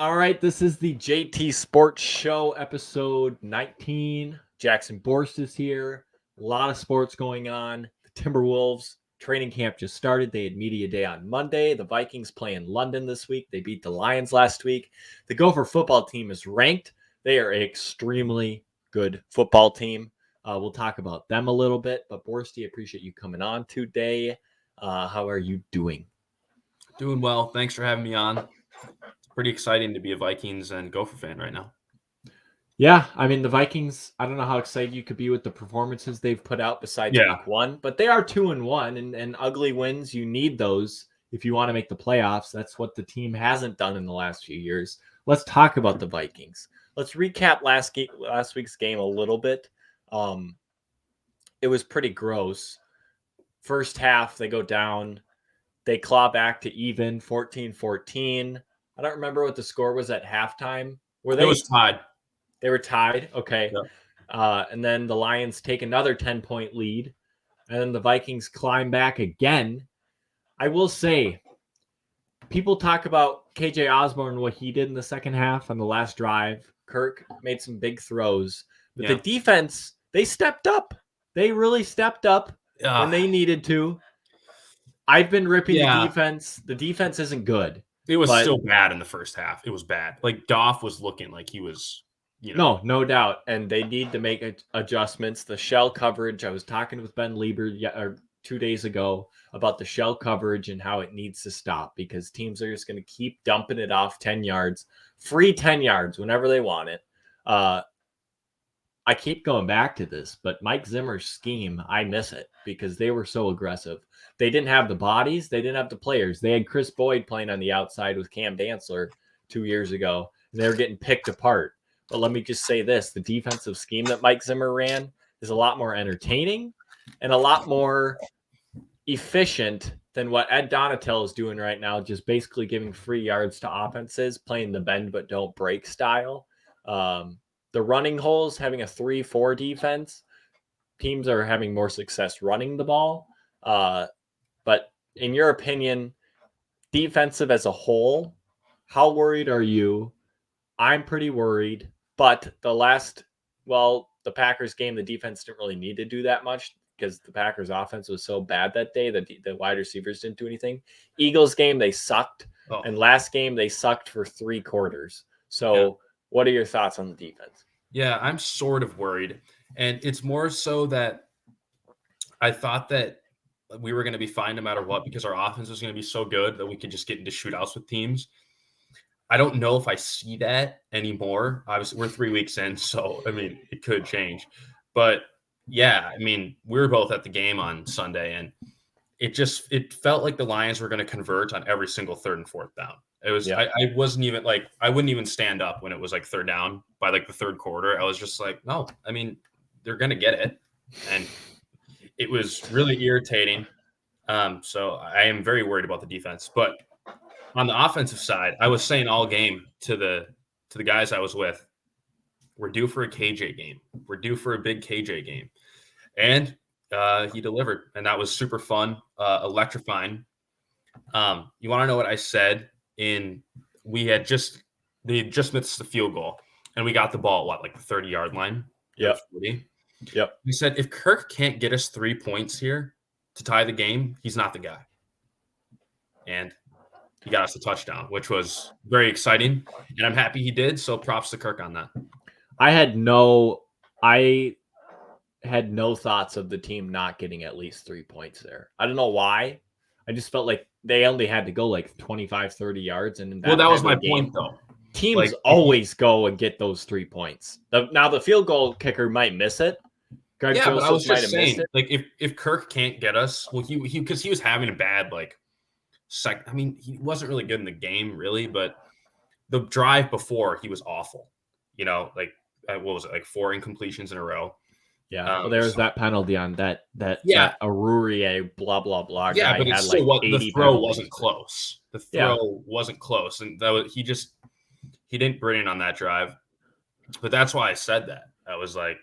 All right, this is the JT Sports Show, episode 19. Jackson Borst is here. A lot of sports going on. The Timberwolves training camp just started. They had media day on Monday. The Vikings play in London this week. They beat the Lions last week. The Gopher football team is ranked. They are an extremely good football team. We'll talk about them a little bit. But Borsty, appreciate you coming on today. How are you doing? Doing well. Thanks for having me on. It's pretty exciting to be a Vikings and Gopher fan right now. Yeah, I mean the Vikings. I don't know how excited you could be with the performances they've put out besides Yeah. week one, but they are 2-1, and ugly wins. You need those if you want to make the playoffs. That's what the team hasn't done in the last few years. Let's talk about the Vikings. Let's recap last week's game a little bit. It was pretty gross. First half, they go down. They claw back to even 14-14. I don't remember what the score was at halftime. Were It was they? tied. They were tied. Okay. Yeah. And then the Lions take another 10-point lead. And then the Vikings climb back again. I will say, people talk about KJ Osborne, what he did in the second half on the last drive. Kirk made some big throws. But the defense, they stepped up. They really stepped up when they needed to. I've been ripping the defense. The defense isn't good. It was still bad in the first half. It was bad. Like Goff was looking like he was, No doubt. And they need to make adjustments. The shell coverage, I was talking with Ben Lieber 2 days ago about the shell coverage and how it needs to stop because teams are just going to keep dumping it off 10 yards, free 10 yards whenever they want it. I keep going back to this, but Mike Zimmer's scheme, I miss it because they were so aggressive. They didn't have the bodies. They didn't have the players. They had Chris Boyd playing on the outside with Cam Dantzler 2 years ago, and they were getting picked apart. But let me just say this. The defensive scheme that Mike Zimmer ran is a lot more entertaining and a lot more efficient than what Ed Donatel is doing right now, just basically giving free yards to offenses, playing the bend but don't break style. The running holes, having a 3-4 defense, teams are having more success running the ball. But in your opinion, defensive as a whole, how worried are you? I'm pretty worried, but the Packers game, the defense didn't really need to do that much because the Packers offense was so bad that day that the wide receivers didn't do anything. Eagles game, they sucked. And last game, they sucked for 3 quarters. So what are your thoughts on the defense? Yeah, I'm sort of worried. And it's more so that I thought that we were going to be fine no matter what because our offense was going to be so good that we could just get into shootouts with teams. I don't know if I see that anymore. Obviously, we're 3 weeks in, so, I mean, it could change. But, yeah, I mean, we were both at the game on Sunday, and it felt like the Lions were going to convert on every single third and fourth down. It was I wasn't even I wouldn't even stand up when it was like third down by like the third quarter. I was just like, no, I mean, they're going to get it. And it was really irritating. So I am very worried about the defense. But on the offensive side, I was saying all game to the guys I was with, we're due for a KJ game. We're due for a big KJ game. And he delivered, and that was super fun, electrifying. You want to know what I said? They had just missed the field goal, and we got the ball at like the 30-yard line. Yep. We said if Kirk can't get us 3 points here to tie the game, he's not the guy. And he got us a touchdown, which was very exciting, and I'm happy he did. So props to Kirk on that. I had no thoughts of the team not getting at least 3 points there. I don't know why. I just felt like they only had to go like 25, 30 yards. And that was my point, though. Teams always go and get those 3 points. Now, the field goal kicker might miss it. But I was just saying, like, if Kirk can't get us, well, because he was having a bad, I mean, he wasn't really good in the game, really, but the drive before, he was awful. What was it, like 4 incompletions in a row? Yeah, well, there was that penalty on that Arurie, blah, blah, blah. Yeah, but it's still the throw wasn't close. The throw wasn't close. And he didn't bring it on that drive. But that's why I said that. I was like,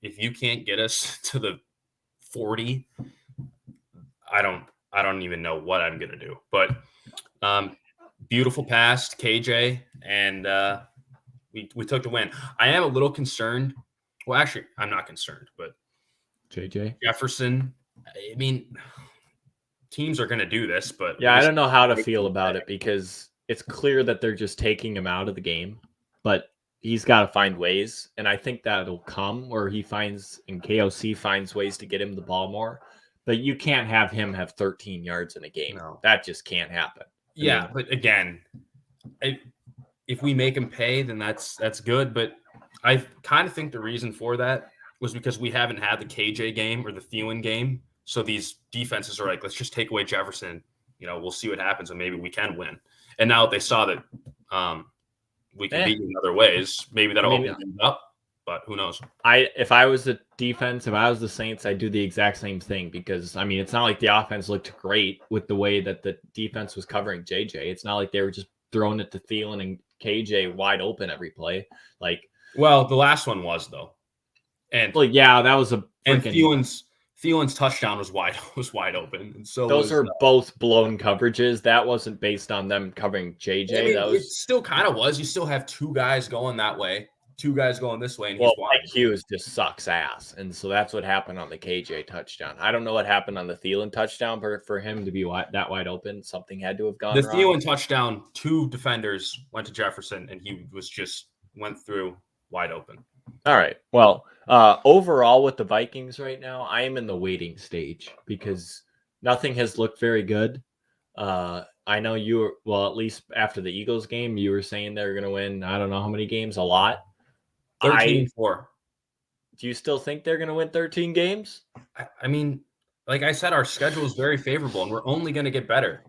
if you can't get us to the 40, I don't even know what I'm going to do. But beautiful pass to KJ, and we took the win. I am a little concerned. Well, actually, I'm not concerned, but JJ. Jefferson. I mean, teams are going to do this, but Yeah, I don't know how to feel about it because it's clear that they're just taking him out of the game, but he's got to find ways, and I think that'll come where he finds and KOC finds ways to get him the ball more. But you can't have him have 13 yards in a game. No. That just can't happen. Yeah, but again, if we make him pay, then that's good. But I kind of think the reason for that was because we haven't had the KJ game or the Thielen game. So these defenses are like, let's just take away Jefferson. We'll see what happens, and maybe we can win. And now they saw that we can beat in other ways. Maybe that'll open things up, but who knows? If I was the defense, if I was the Saints, I'd do the exact same thing because, it's not like the offense looked great with the way that the defense was covering JJ. It's not like they were just throwing it to Thielen and KJ wide open every play. Well, the last one was, though. And that was a freaking... And Thielen's touchdown was wide open, and so those are both blown coverages. That wasn't based on them covering JJ. It still kind of was. You still have two guys going that way, two guys going this way, and Mike Hughes just sucks ass, and so that's what happened on the KJ touchdown. I don't know what happened on the Thielen touchdown, but for him to be that wide open, something had to have gone wrong. The Thielen touchdown, two defenders went to Jefferson, and he went through wide open. All right. Well, overall with the Vikings right now, I am in the waiting stage because nothing has looked very good. I know at least after the Eagles game, you were saying they're going to win, I don't know how many games, a lot. 13-4. Do you still think they're going to win 13 games? I mean, like I said, our schedule is very favorable, and we're only going to get better.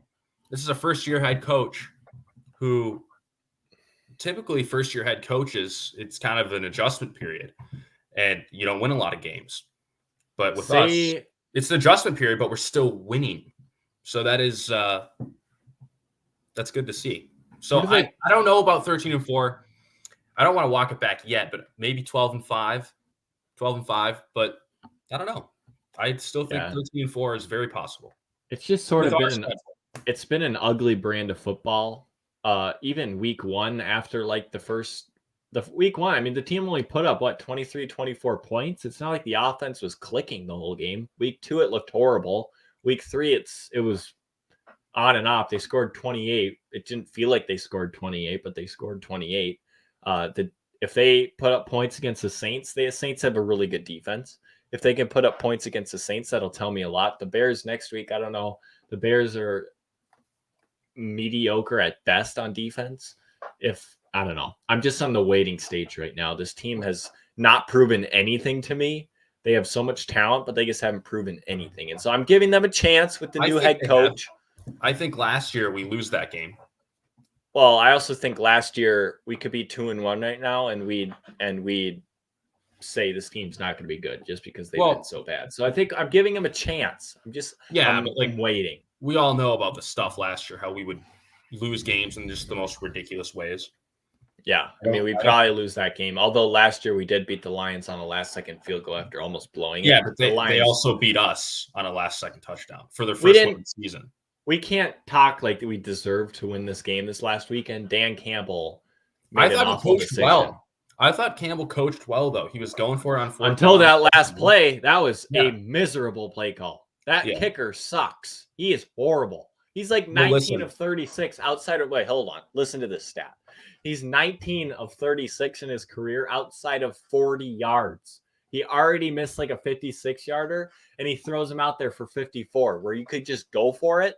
This is a first-year head coach who... Typically, first-year head coaches, it's kind of an adjustment period, and you don't win a lot of games. But with us, it's an adjustment period, but we're still winning. So that is that's good to see. So I don't know about 13-4. I don't want to walk it back yet, but maybe 12-5. But I don't know. I still think 13-4 is very possible. It's just sort of been an ugly brand of football. Even week one, after the week one, the team only put up 23, 24 points. It's not like the offense was clicking the whole game. Week two, it looked horrible. Week three, it was on and off. They scored 28. It didn't feel like they scored 28, but they scored 28. If they put up points against the Saints have a really good defense. If they can put up points against the Saints, that'll tell me a lot. The Bears next week, I don't know. The Bears are mediocre at best on defense. I don't know. I'm just on the waiting stage right now. This team has not proven anything to me. They have so much talent, but they just haven't proven anything. And so I'm giving them a chance with the new head coach. I think last year we lose that game. Well, I also think last year we could be 2-1 right now, and we'd say this team's not going to be good just because they've been so bad. So I think I'm giving them a chance. I'm waiting. We all know about the stuff last year, how we would lose games in just the most ridiculous ways. Yeah, we'd probably lose that game. Although last year we did beat the Lions on a last-second field goal after almost blowing it. Yeah, but they also beat us on a last-second touchdown for their first one of the season. We can't talk like we deserved to win this game this last weekend. Dan Campbell made an awful decision. Well. I thought Campbell coached well, though. He was going for it on 4th. Until that last play, that was a miserable play call. That kicker sucks. He is horrible. He's like 19 of 36 outside of... Wait, hold on. Listen to this stat. He's 19 of 36 in his career outside of 40 yards. He already missed like a 56-yarder, and he throws him out there for 54, where you could just go for it.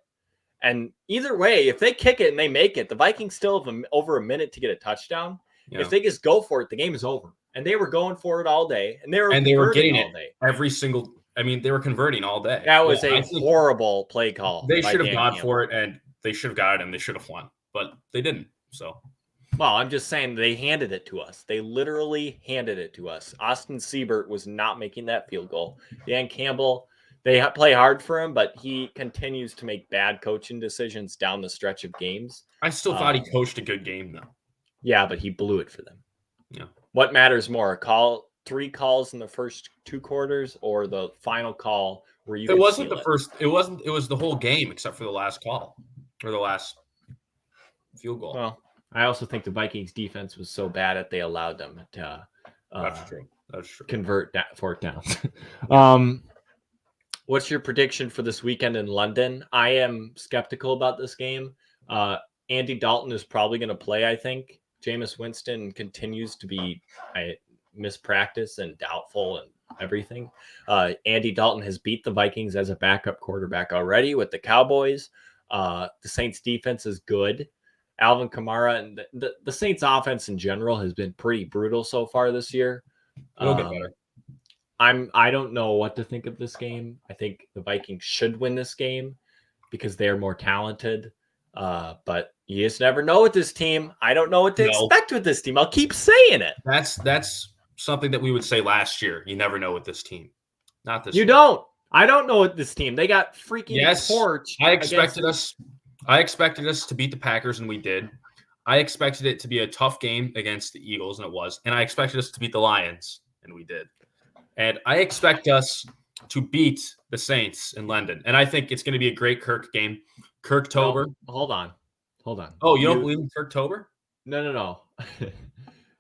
And either way, if they kick it and they make it, the Vikings still have over a minute to get a touchdown. Yeah. If they just go for it, the game is over. And they were going for it all day, and they were getting it all day. Every single. They were converting all day. That was a horrible play call. They should have gone for it, and they should have got it, and they should have won, but they didn't. So, well, I'm just saying they handed it to us. They literally handed it to us. Austin Siebert was not making that field goal. Dan Campbell, they play hard for him, but he continues to make bad coaching decisions down the stretch of games. I still thought he coached a good game, though. Yeah, but he blew it for them. Yeah. What matters more, 3 calls in the first 2 quarters or the final call where you? It wasn't the first. It wasn't. It was the whole game except for the last call or the last field goal. Well, I also think the Vikings defense was so bad that they allowed them to That's true. That's true. convert fourth downs. Yeah. What's your prediction for this weekend in London? I am skeptical about this game. Andy Dalton is probably going to play, I think. Jameis Winston continues to be mispractice and doubtful and everything. Andy Dalton has beat the Vikings as a backup quarterback already with the Cowboys. The Saints defense is good. Alvin Kamara and the Saints offense in general has been pretty brutal so far this year. It'll get better. I don't know what to think of this game. I think the Vikings should win this game because they're more talented. But you just never know with this team. I don't know what to expect with this team. I'll keep saying it. That's something that we would say last year. You never know with this team. Not this. You don't. I don't know with this team. They got freaking torched. I expected us to beat the Packers, and we did. I expected it to be a tough game against the Eagles, and it was. And I expected us to beat the Lions, and we did. And I expect us to beat the Saints in London. And I think it's going to be a great Kirk game. Kirktober. No, hold on. Oh, you don't believe in Kirktober? No.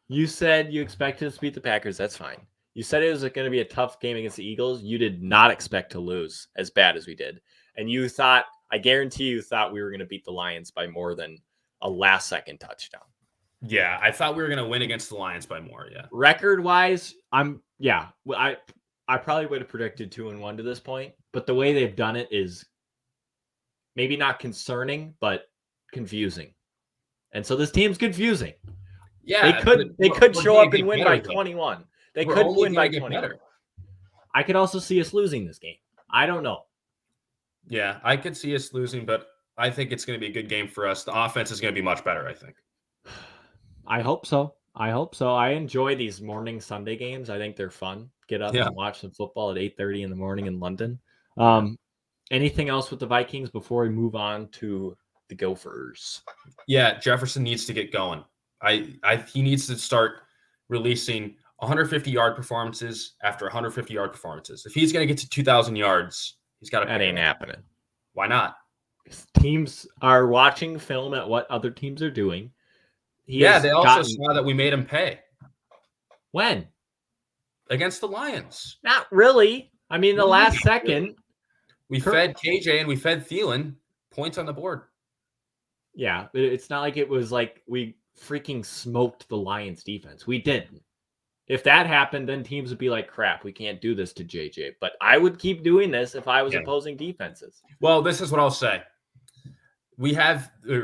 You said you expected us to beat the Packers. That's fine. You said it was going to be a tough game against the Eagles. You did not expect to lose as bad as we did. And you thought, I guarantee you thought we were going to beat the Lions by more than a last-second touchdown. Yeah, I thought we were going to win against the Lions by more, yeah. Record-wise, I probably would have predicted 2-1 to this point, but the way they've done it is maybe not concerning, but confusing. And so this team's confusing. Yeah, they could show up and win by 21. They could win by 21. I could also see us losing this game. I don't know. Yeah, I could see us losing, but I think it's going to be a good game for us. The offense is going to be much better, I think. I hope so. I enjoy these morning Sunday games. I think they're fun. Get up and watch some football at 8:30 in the morning in London. Anything else with the Vikings before we move on to the Gophers? Yeah, Jefferson needs to get going. He needs to start releasing 150-yard performances after 150-yard performances. If he's going to get to 2,000 yards, he's got to. That ain't happening. Why not? Teams are watching film at what other teams are doing. They also saw that we made him pay. When? Against the Lions. Not really. I mean, the last second. We fed KJ and we fed Thielen points on the board. Yeah, it's not like it was like we freaking smoked the Lions defense. We didn't. If that happened, then teams would be like, crap, we can't do this to JJ. But I would keep doing this if I was opposing defenses. Well, this is what I'll say.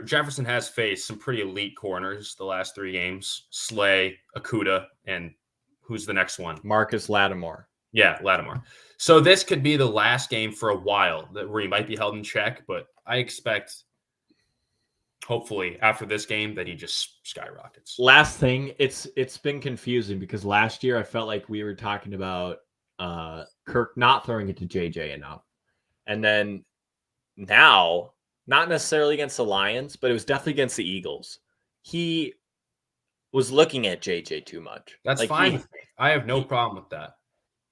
Jefferson has faced some pretty elite corners the last 3 games. Slay, Okudah, and who's the next one? Marcus Lattimore. Yeah, Lattimore. So this could be the last game for a while where he might be held in check, but I expect, hopefully, after this game that he just skyrockets. Last thing, it's been confusing because last year I felt like we were talking about Kirk not throwing it to JJ enough. And then now, not necessarily against the Lions, but it was definitely against the Eagles. He was looking at JJ too much. That's fine with me. I have no problem with that.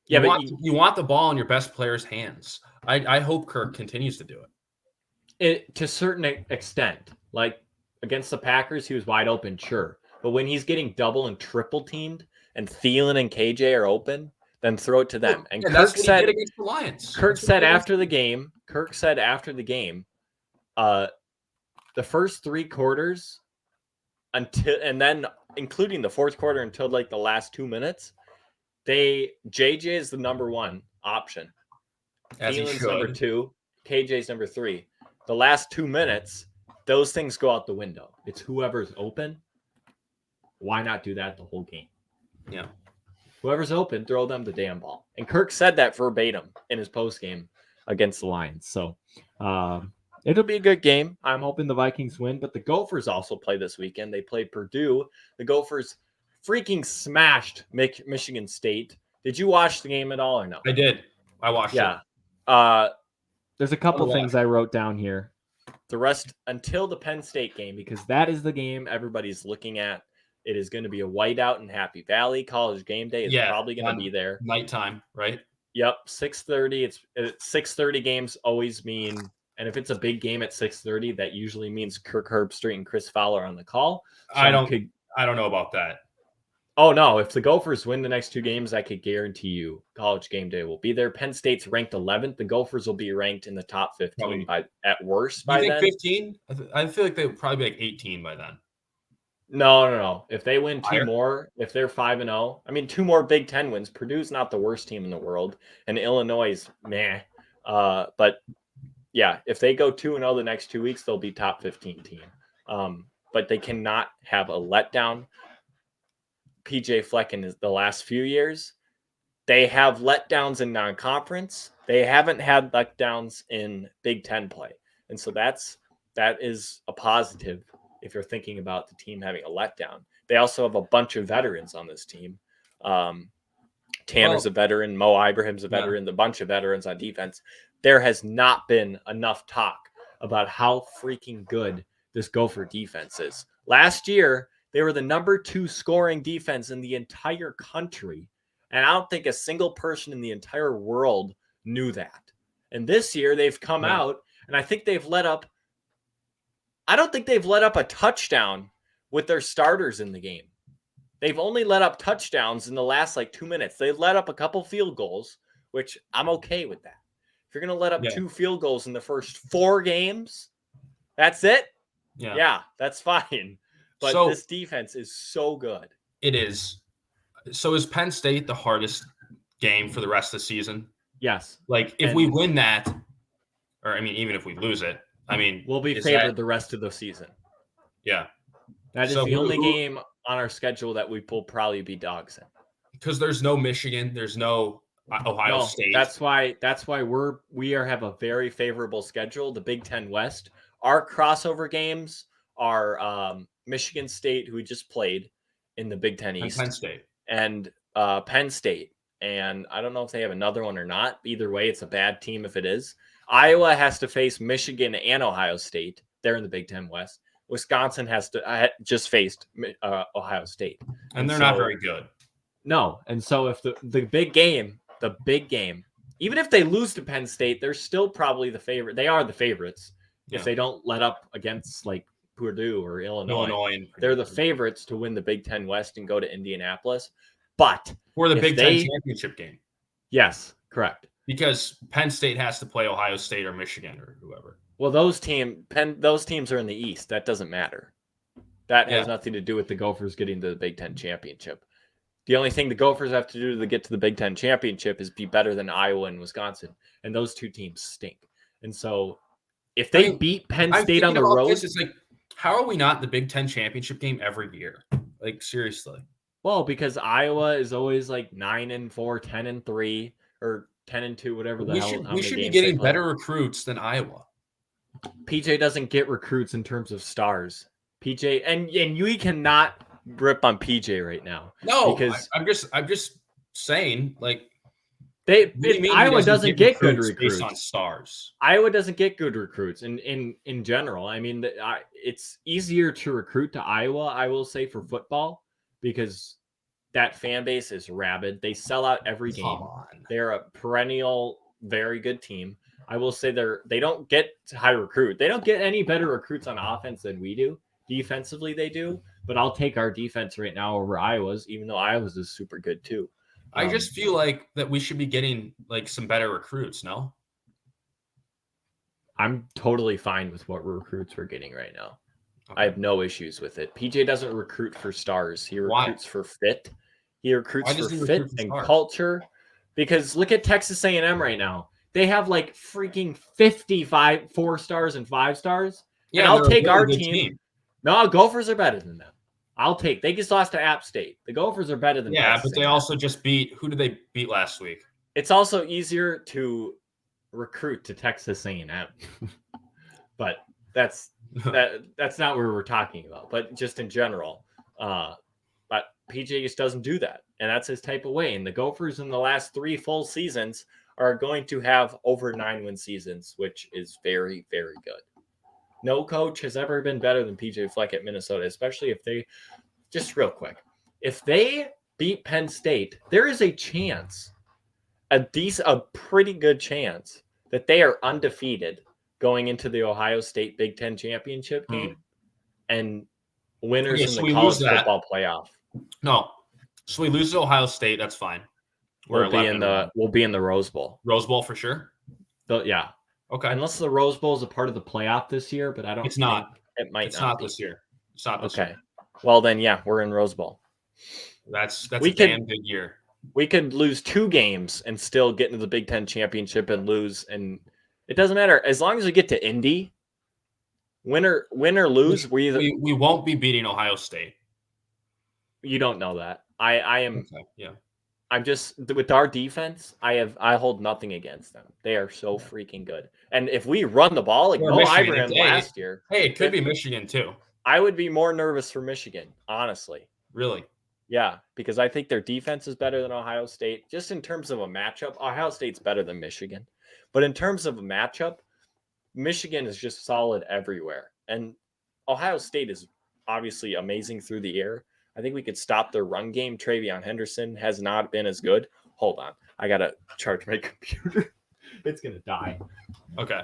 Yeah, you want the ball in your best player's hands. I hope Kirk continues to do it. To a certain extent. Like against the Packers, he was wide open, sure. But when he's getting double and triple teamed and Thielen and KJ are open, then throw it to them. And Kirk said against the Lions. Kirk said after the game, the first 3 quarters and then including the fourth quarter until like the last 2 minutes, JJ is the number 1 option. Thielen's number 2, KJ's number 3. The last 2 minutes, those things go out the window. It's whoever's open. Why not do that the whole game? Yeah. Whoever's open, throw them the damn ball. And Kirk said that verbatim in his postgame against the Lions. So it'll be a good game. I'm hoping the Vikings win, but the Gophers also play this weekend. They play Purdue. The Gophers freaking smashed Michigan State. Did you watch the game at all or no? I did. I watched it. Yeah. There's a couple things I wrote down here. The rest until the Penn State game, because that is the game everybody's looking at. It is going to be a whiteout in Happy Valley. College game day is probably going to be there. Nighttime, right? Yep, 6:30. It's 6:30 games always mean And if it's a big game at 6:30, that usually means Kirk Herbstreit and Chris Fowler on the call. So I don't know about that. Oh no, if the Gophers win the next 2 games, I could guarantee you College Game Day will be there. Penn State's ranked 11th. The Gophers will be ranked in the top 15 Probably. at worst Do you by think then. 15? I feel like they would probably be like 18 by then. No. If they win 2 Higher? more, if they're 5-0, I mean 2 more Big Ten wins. Purdue's not the worst team in the world, and Illinois is meh. But yeah, if they go 2-0 the next 2 weeks, they'll be top 15 team. But they cannot have a letdown. PJ Fleck in the last few years, they have letdowns in non-conference. They haven't had letdowns in Big Ten play, and so that is a positive if you're thinking about the team having a letdown. They also have a bunch of veterans on this team. Tanner's a veteran, Mo Ibrahim's a veteran, a bunch of veterans on defense. There has not been enough talk about how freaking good this Gopher defense is. Last year, they were the number 2 scoring defense in the entire country. And I don't think a single person in the entire world knew that. And this year, they've come out, and I think they've let up. I don't think they've let up a touchdown with their starters in the game. They've only let up touchdowns in the last 2 minutes. They let up a couple field goals, which I'm okay with that. If you're going to let up 2 field goals in the first 4 games, that's it? Yeah, that's fine. But this defense is so good. It is. So is Penn State the hardest game for the rest of the season? Yes. If we win that, or I mean, even if we lose it, I mean, we'll be favored the rest of the season. Yeah. That is the only game on our schedule that we will probably be dogs in. Because there's no Michigan, there's no Ohio State. That's why we have a very favorable schedule. The Big Ten West. Our crossover games are Michigan State, who we just played in the Big Ten East, and Penn State. And I don't know if they have another one or not. Either way, it's a bad team if it is. Iowa has to face Michigan and Ohio State. They're in the Big Ten West. Wisconsin has to just faced Ohio State, and they're not very good. No, and so if the big game, even if they lose to Penn State, they're still probably the favorite. They are the favorites if they don't let up against Purdue or Illinois. They're the favorites to win the Big Ten West and go to Indianapolis. But for the Big Ten championship game, yes, correct. Because Penn State has to play Ohio State or Michigan or whoever. Well, those teams are in the East. That doesn't matter. That has nothing to do with the Gophers getting to the Big Ten championship. The only thing the Gophers have to do to get to the Big Ten championship is be better than Iowa and Wisconsin, and those 2 teams stink. And so, if they beat Penn State on the road, it's how are we not the Big Ten championship game every year? Seriously. Well, because Iowa is always 9-4, 10-3, or 10-2, whatever the hell. We should be getting better recruits than Iowa. PJ doesn't get recruits in terms of stars. PJ and you cannot rip on PJ right now. No, because I'm just saying Iowa doesn't get good recruits based on stars. Iowa doesn't get good recruits in general. I mean, it's easier to recruit to Iowa, I will say, for football because that fan base is rabid. They sell out every game. They're a perennial, very good team. I will say they don't get high recruit. They don't get any better recruits on offense than we do. Defensively, they do. But I'll take our defense right now over Iowa's, even though Iowa's is super good too. I just feel like that we should be getting some better recruits, no? I'm totally fine with what recruits we're getting right now. Okay. I have no issues with it. PJ doesn't recruit for stars. He recruits for fit. He recruits for fit and culture. Because look at Texas A&M right now. They have freaking 55 4 stars and 5 stars. Yeah, and I'll take our team. No, Gophers are better than them. They just lost to App State. The Gophers are better than Texas but they also just who did they beat last week? It's also easier to recruit to Texas A&M. But that's not where we're talking about. But just in general, but PJ just doesn't do that. And that's his type of way. And the Gophers in the last 3 full seasons are going to have over 9-win seasons, which is very, very good. No coach has ever been better than PJ Fleck at Minnesota, especially if they, just real quick, if they beat Penn State, there is a chance, a pretty good chance that they are undefeated going into the Ohio State Big Ten championship game, and winners Okay, in so the we lose college that. football playoff. No. So we lose to Ohio State. That's fine. We're We'll be in 11-1. the Rose Bowl. Rose Bowl for sure. Yeah. Okay. Unless the Rose Bowl is a part of the playoff this year, but I don't It's not. think it might It's not not be. this year. It's not this Okay. year. Well, then, yeah, we're in Rose Bowl. That's We a damn good year. We could lose 2 games and still get into the Big Ten championship and lose, and it doesn't matter as long as we get to Indy. Win or lose, we won't be beating Ohio State. You don't know that. I am. Okay, yeah. I'm just with our defense. I hold nothing against them. They are so freaking good. And if we run the ball like Mo Ibrahim last year, it could be Michigan too. I would be more nervous for Michigan, honestly. Really? Yeah, because I think their defense is better than Ohio State. Just in terms of a matchup, Ohio State's better than Michigan. But in terms of a matchup, Michigan is just solid everywhere. And Ohio State is obviously amazing through the air. I think we could stop their run game. Travion Henderson has not been as good. Hold on. I got to charge my computer. It's going to die. Okay.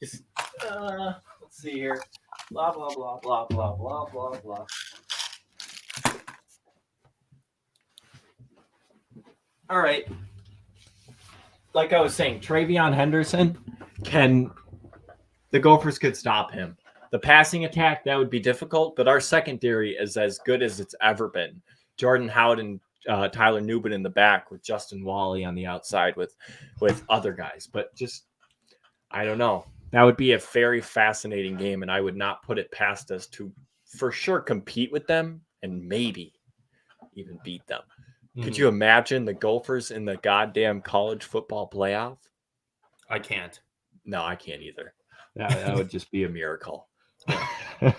Just, let's see here. Blah, blah, blah, blah, blah, blah, blah, blah. All right. Like I was saying, Travion Henderson the Gophers could stop him. The passing attack, that would be difficult, but our secondary is as good as it's ever been. Jordan Howard and Tyler Newbin in the back with Justin Wally on the outside with other guys. But just, I don't know. That would be a very fascinating game, and I would not put it past us to for sure compete with them and maybe even beat them. Could you imagine the Gophers in the goddamn college football playoff? I can't. No, I can't either. That would just be a miracle. But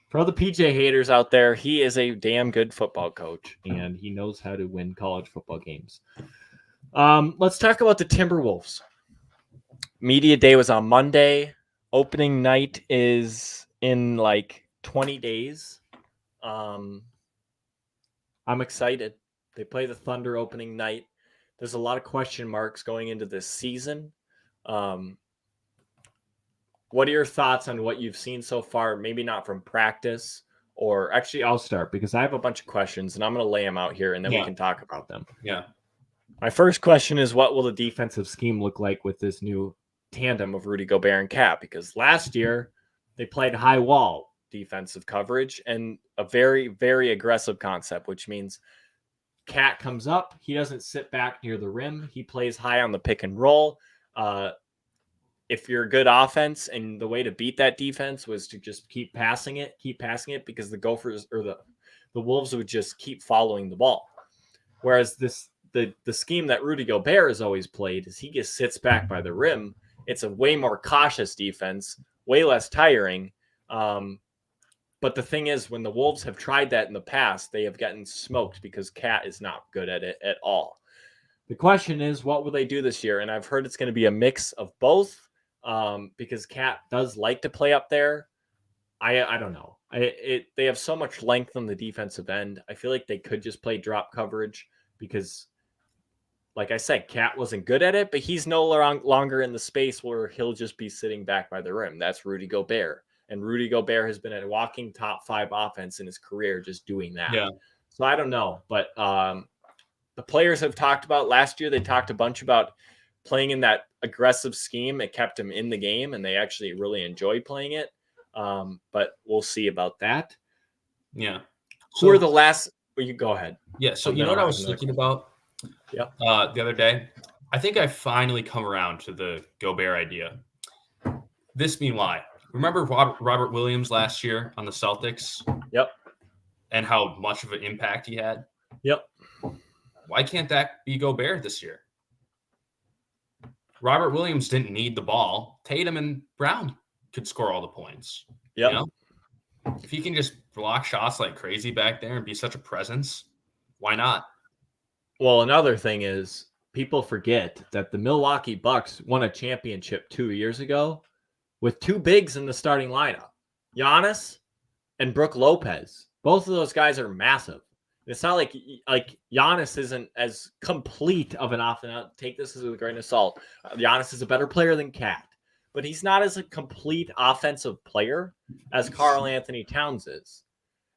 for all the PJ haters out there, he is a damn good football coach, and he knows how to win college football games. Let's talk about the Timberwolves. Media day was on Monday. Opening night is in like 20 days. I'm excited. They play the Thunder opening night. There's a lot of question marks going into this season. What are your thoughts on what you've seen so far? Maybe not from practice, or actually I'll start because I have a bunch of questions and I'm going to lay them out here and then we can talk about them. Yeah. My first question is, what will the defensive scheme look like with this new tandem of Rudy Gobert and Cat? Because last year they played high wall defensive coverage and a very, very aggressive concept, which means Cat comes up. He doesn't sit back near the rim. He plays high on the pick and roll. If you're a good offense, and the way to beat that defense was to just keep passing it because the Gophers or the Wolves would just keep following the ball. Whereas the scheme that Rudy Gobert has always played is he just sits back by the rim. It's a way more cautious defense, way less tiring. But the thing is, when the Wolves have tried that in the past, they have gotten smoked because Cat is not good at it at all. The question is, what will they do this year? And I've heard it's going to be a mix of both because Cat does like to play up there. I don't know. They have so much length on the defensive end. I feel like they could just play drop coverage because, like I said, Cat wasn't good at it, but he's no longer in the space where he'll just be sitting back by the rim. That's Rudy Gobert. And Rudy Gobert has been a walking top 5 offense in his career just doing that. Yeah. So I don't know. But the players have talked about last year, they talked a bunch about playing in that aggressive scheme. It kept them in the game, and they actually really enjoyed playing it. But we'll see about that. Yeah. Who are the last? Well, you go ahead. Yeah. So you know what I was thinking about? Yeah. The other day, I think I finally come around to the Gobert idea. This being why. Remember Robert Williams last year on the Celtics? Yep. And how much of an impact he had? Yep. Why can't that be Gobert this year? Robert Williams didn't need the ball. Tatum and Brown could score all the points. Yep. You know? If he can just block shots like crazy back there and be such a presence, why not? Well, another thing is people forget that the Milwaukee Bucks won a championship 2 years ago with 2 bigs in the starting lineup, Giannis and Brook Lopez. Both of those guys are massive. It's not like Giannis isn't as complete of an offense. Take this with a grain of salt. Giannis is a better player than Cat, but he's not as a complete offensive player as Karl Anthony Towns is.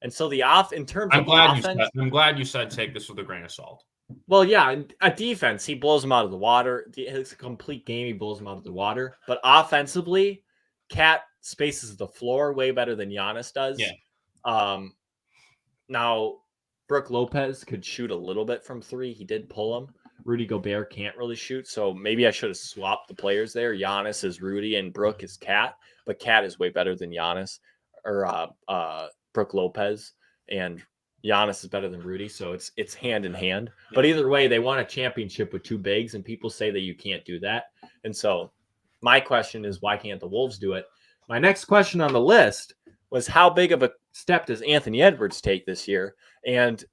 And so in terms I'm of glad offense, you said take this with a grain of salt. well, yeah, a defense, he blows them out of the water. His complete game, he blows them out of the water. But offensively, Cat spaces the floor way better than Giannis does. Yeah. Now, Brook Lopez could shoot a little bit from three. He did pull him. Rudy Gobert can't really shoot, so maybe I should have swapped the players there. Giannis is Rudy and Brook is Cat, but Cat is way better than Giannis or Brook Lopez, and Giannis is better than Rudy, so it's hand in hand. But either way, they won a championship with two bigs, and people say that you can't do that. And so my question is, why can't the Wolves do it? My next question on the list was, how big of a step does Anthony Edwards take this year? And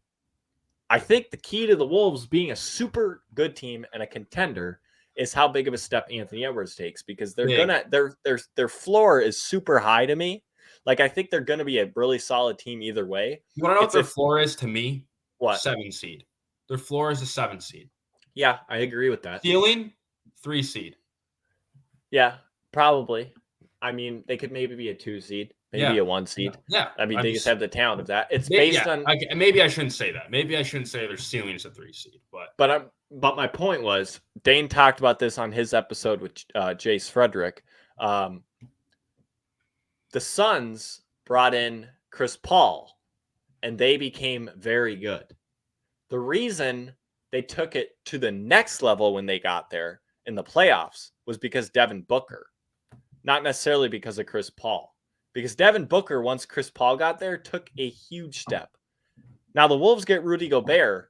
I think the key to the Wolves being a super good team and a contender is how big of a step Anthony Edwards takes, because their floor is super high to me. Like, I think they're gonna be a really solid team either way. You want to know what their floor is to me? What? 7 seed. Their floor is a 7 seed. Yeah, I agree with that. Ceiling, 3 seed. Yeah, probably. I mean, they could maybe be a 2 seed, maybe a 1 seed. Yeah. I mean, they just have the talent of that. It's maybe, based on. Maybe I shouldn't say that. Maybe I shouldn't say their ceiling is a 3 seed. But my point was, Dane talked about this on his episode with Jace Frederick. The Suns brought in Chris Paul, and they became very good. The reason they took it to the next level when they got there in the playoffs was because Devin Booker, not necessarily because of Chris Paul. Because Devin Booker, once Chris Paul got there, took a huge step. Now the Wolves get Rudy Gobert.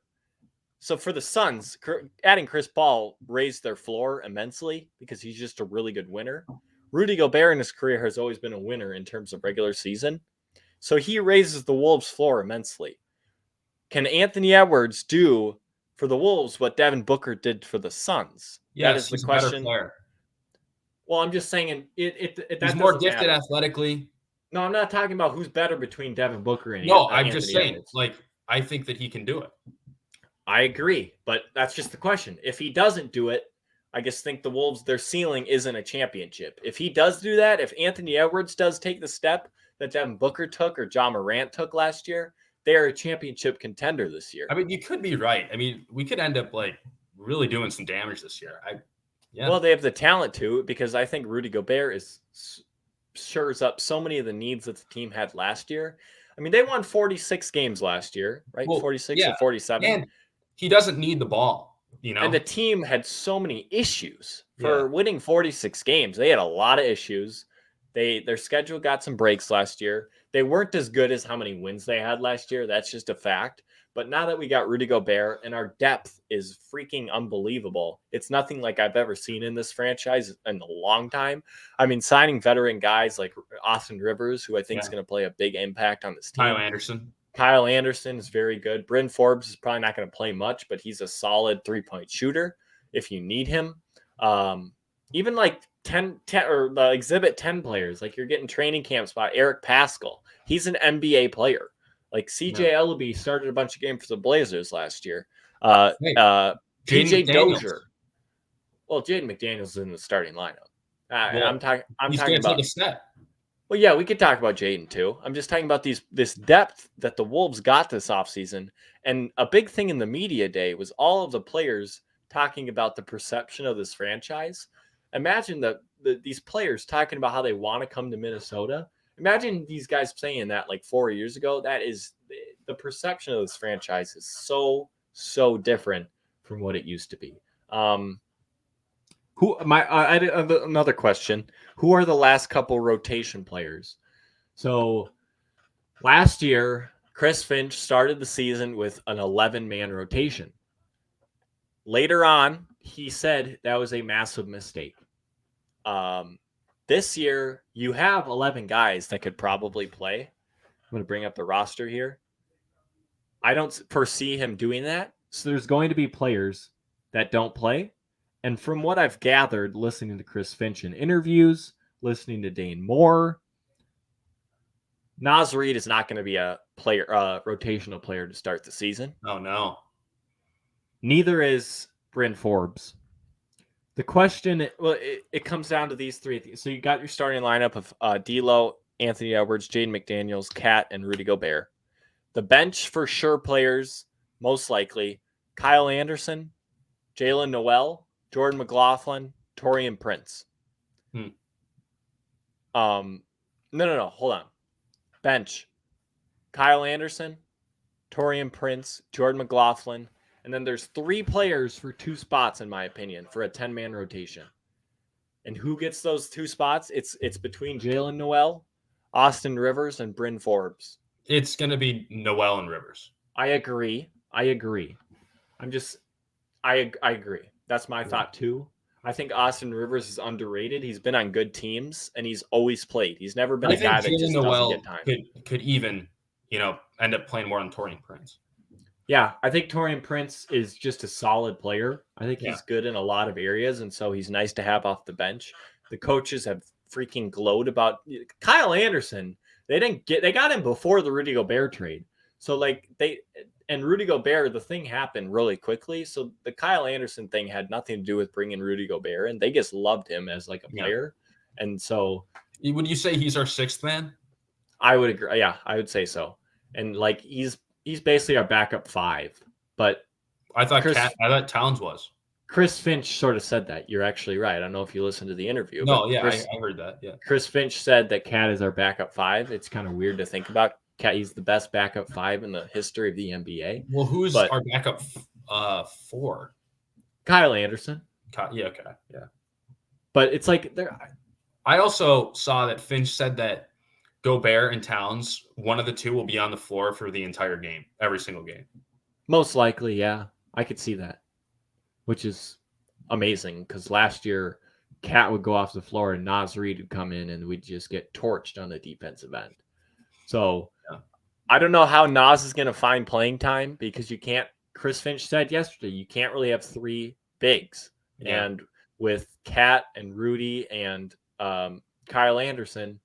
So for the Suns, adding Chris Paul raised their floor immensely because he's just a really good winner. Rudy Gobert in his career has always been a winner in terms of regular season. So he raises the Wolves' floor immensely. Can Anthony Edwards do for the Wolves what Devin Booker did for the Suns? Yes, that is the he's question. A better player. Well, I'm just saying he's more gifted athletically. No, I'm not talking about who's better between Devin Booker and No, I'm Anthony just saying, Edwards. like, I think that he can do it. I agree, but that's just the question. If he doesn't do it, I just think the Wolves, their ceiling isn't a championship. If he does do that, if Anthony Edwards does take the step that Devin Booker took or John Morant took last year, they're a championship contender this year. I mean, you could be right. I mean, we could end up like really doing some damage this year. Well, they have the talent to, because I think Rudy Gobert shores up so many of the needs that the team had last year. I mean, they won 46 games last year, right? Well, 46 or 47. And he doesn't need the ball, you know? And the team had so many issues for winning 46 games. They had a lot of issues. Their schedule got some breaks last year. They weren't as good as how many wins they had last year. That's just a fact. But now that we got Rudy Gobert and our depth is freaking unbelievable, it's nothing like I've ever seen in this franchise in a long time. I mean, signing veteran guys like Austin Rivers, who I think is going to play a big impact on this team. Kyle Anderson is very good. Bryn Forbes is probably not going to play much, but he's a solid 3-point shooter if you need him. Even like 10 or the Exhibit 10 players, like you're getting training camp spot. Eric Paschall, he's an NBA player. Like CJ Ellaby started a bunch of games for the Blazers last year. PJ Dozier. Well, Jaden McDaniels is in the starting lineup. I'm talking about a step. Well, yeah, we could talk about Jaden too. I'm just talking about this depth that the Wolves got this offseason. And a big thing in the media day was all of the players talking about the perception of this franchise. Imagine these players talking about how they want to come to Minnesota. Imagine these guys saying that like 4 years ago. That is, the perception of this franchise is so different from what it used to be. I had another question. Who are the last couple rotation players? So last year, Chris Finch started the season with an 11-man rotation. Later on, he said that was a massive mistake. This year, you have 11 guys that could probably play. I'm going to bring up the roster here. I don't foresee him doing that. So there's going to be players that don't play. And from what I've gathered, listening to Chris Finch in interviews, listening to Dane Moore, Naz Reid is not going to be a player, rotational player to start the season. Oh, no. Neither is Bryn Forbes. The question, well, it comes down to these three things. So you got your starting lineup of D'Lo, Anthony Edwards, Jaden McDaniels, Cat, and Rudy Gobert. The bench for sure players, most likely, Kyle Anderson, Jalen Noel, Jordan McLaughlin, Torian Prince. No. Hold on. Bench, Kyle Anderson, Torian Prince, Jordan McLaughlin, and then there's 3 players for 2 spots, in my opinion, for a 10-man rotation. And who gets those 2 spots? It's between Jalen Noel, Austin Rivers, and Bryn Forbes. It's going to be Noel and Rivers. I agree. I agree. I agree. That's my thought too. I think Austin Rivers is underrated. He's been on good teams and he's always played. He's never been a guy that just doesn't get time. Could even, end up playing more on Torian Prince. Yeah, I think Torian Prince is just a solid player. I think he's good in a lot of areas, and so he's nice to have off the bench. The coaches have freaking glowed about Kyle Anderson. They got him before the Rudy Gobert trade. So Rudy Gobert, the thing happened really quickly. So the Kyle Anderson thing had nothing to do with bringing Rudy Gobert, and they just loved him as like a player. And so, would you say he's our 6th man? I would agree. Yeah, I would say so. And like he's basically our backup 5. But I thought Towns was. Chris Finch sort of said that. You're actually right. I don't know if you listened to the interview. No, yeah, I heard that. Yeah. Chris Finch said that Cat is our backup 5. It's kind of weird to think about. Cat, he's the best backup 5 in the history of the NBA. Well, who's our backup 4? Kyle Anderson. Yeah, okay. Yeah. But it's like I also saw that Finch said that Gobert and Towns, one of the two, will be on the floor for the entire game, every single game. Most likely, yeah. I could see that, which is amazing because last year, Cat would go off the floor and Naz Reid would come in and we'd just get torched on the defensive end. So I don't know how Naz is going to find playing time because you can't. Chris Finch said yesterday, you can't really have 3 bigs. Yeah. And with Cat and Rudy and Kyle Anderson,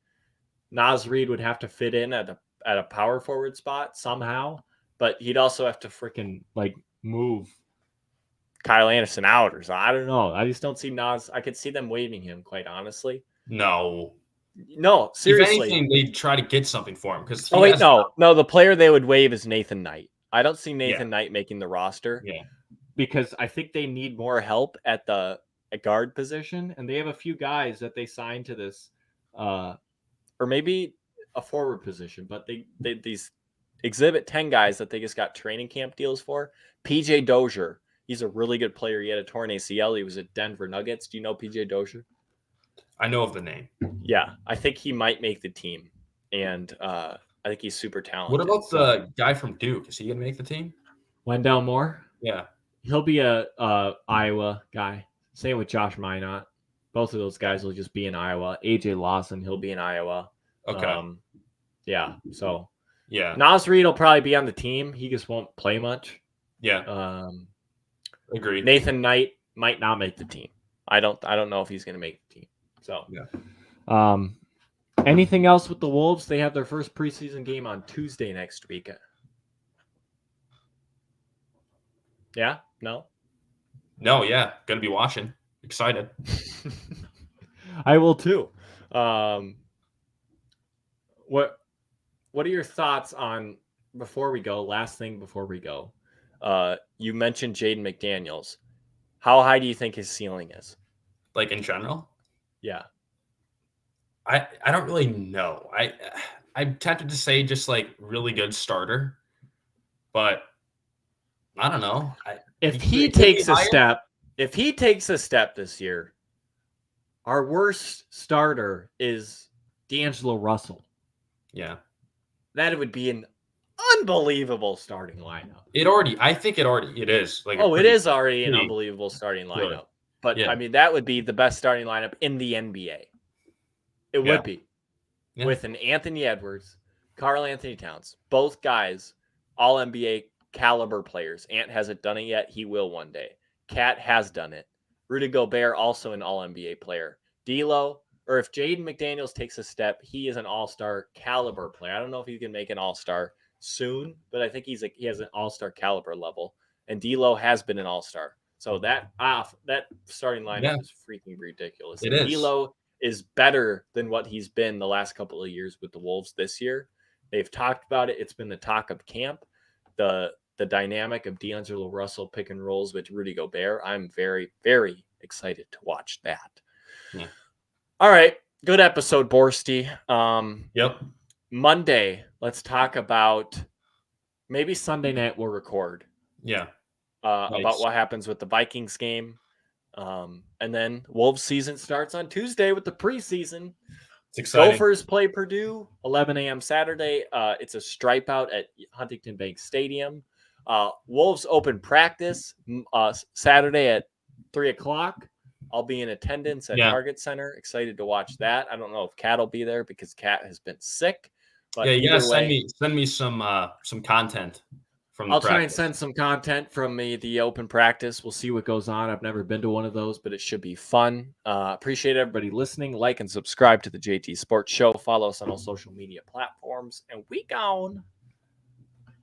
Naz Reid would have to fit in at a power forward spot somehow, but he'd also have to freaking move Kyle Anderson out or something. I don't know. I just don't see Naz. I could see them waiving him, quite honestly. No, seriously. If anything, they'd try to get something for him because. No. The player they would waive is Nathan Knight. I don't see Nathan Knight making the roster. Yeah, because I think they need more help at the guard position, and they have a few guys that they signed to this. Or maybe a forward position, but these Exhibit 10 guys that they just got training camp deals for. PJ Dozier, he's a really good player. He had a torn ACL. He was at Denver Nuggets. Do you know PJ Dozier? I know of the name. Yeah, I think he might make the team, and I think he's super talented. What about the guy from Duke? Is he gonna make the team? Wendell Moore? Yeah, he'll be a Iowa guy. Same with Josh Minot. Both of those guys will just be in Iowa. AJ Lawson, he'll be in Iowa. Okay. Yeah. So yeah, Naz Reid will probably be on the team. He just won't play much. Yeah. Agreed. Nathan Knight might not make the team. I don't know if he's going to make the team. So yeah. Anything else with the Wolves? They have their first preseason game on Tuesday next week. Yeah. No. Yeah. Gonna be watching. Excited. I will too. What are your thoughts on, before we go, last thing before we go, you mentioned Jaden McDaniels. How high do you think his ceiling is? Like in general? Yeah. I don't really know. I'm tempted to say just like really good starter, but I don't know. If he takes a step this year, our worst starter is D'Angelo Russell. Yeah. That would be an unbelievable starting lineup. I think it is. It is already an unbelievable starting lineup. Good. But yeah. I mean, that would be the best starting lineup in the NBA. It would be. Yeah. With an Anthony Edwards, Karl Anthony Towns, both guys, all NBA caliber players. Ant hasn't done it yet. He will one day. Cat has done it. Rudy Gobert, also an all NBA player. D'Lo, or if Jaden McDaniels takes a step, he is an all-star caliber player. I don't know if he can make an all-star soon, but I think he has an all-star caliber level. And D'Lo has been an all-star. So that starting lineup is freaking ridiculous. It and is. D'Lo is better than what he's been the last couple of years with the Wolves this year. They've talked about it. It's been the talk of camp. The dynamic of D'Angelo Russell pick and rolls with Rudy Gobert. I'm very, very excited to watch that. Yeah. All right. Good episode, Borsty. Yep. Monday, let's talk about maybe Sunday night we'll record. Yeah. About what happens with the Vikings game. And then Wolves season starts on Tuesday with the preseason. It's exciting. Gophers play Purdue, 11 a.m. Saturday. It's a stripe out at Huntington Bank Stadium. Wolves open practice Saturday at 3 o'clock. I'll be in attendance at Target Center. Excited to watch that. I don't know if Kat will be there because Kat has been sick. But you either gotta way, send me some content from the I'll practice. try and send some content from the open practice. We'll see what goes on. I've never been to one of those, but it should be fun. Appreciate everybody listening. Like and subscribe to the JT Sports Show. Follow us on all social media platforms. And we gone.